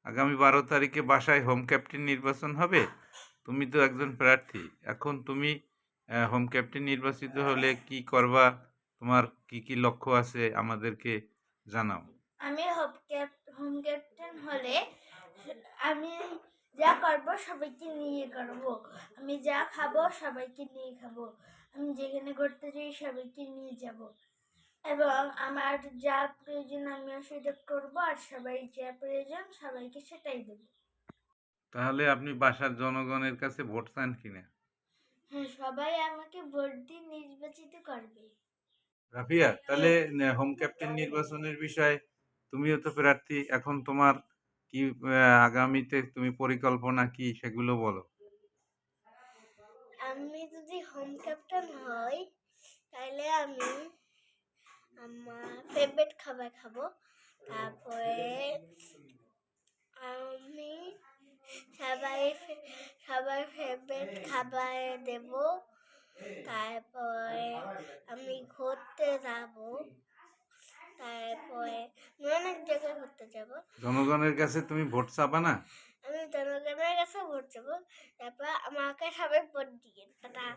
আগামী 12 তারিখে বাসায় হোম ক্যাপ্টেন নির্বাচন হবে। তুমি তো একজন প্রার্থী। এখন তুমি হোম ক্যাপ্টেন নির্বাচিত হলে কি করবা? তোমার কি কি লক্ষ্য আছে আমাদেরকে জানাও। আমি হোম ক্যাপ্টেন হলে আমি যা করব সবাইকে নিয়ে করব। আমি যা খাবো সবাইকে নিয়ে খাবো। আমি যেখানে ঘুরতে যাই সবাইকে নিয়ে যাব এবং আমার যা প্রয়োজন আমিও সেটা করব, আর সবাই যা প্রয়োজন সবাইকে সেটাই দেব। তাহলে আপনি বাসার জনগণের কাছে ভোট চান কিনা? হ্যাঁ, সবাই আমাকে ভোট দিয়ে নির্বাচিত করবে। রাফিয়া, তাহলে হোম ক্যাপ্টেন নির্বাচনের বিষয়ে তুমিও তো প্রার্থী। এখন তোমার কি আগামীতে তুমি পরিকল্পনা কি সেগুলো বলো। আমি যদি হোম ক্যাপ্টেন হই তাহলে আমি আমার ফেভারিট খাবার খাবো। তারপরে আমি সবাই সবার ফেভারিট খাবার দেব। তারপরে আমি ঘুরতে যাব। তারপরে আমি অনেক জায়গায় ঘুরতে যাব। জনগণের কাছে তুমি ভোট চাবা না? আমি জনগণের কাছে ভোট চাবো। তারপর আমাকে সবাই ভোট দিয়ে টাটা।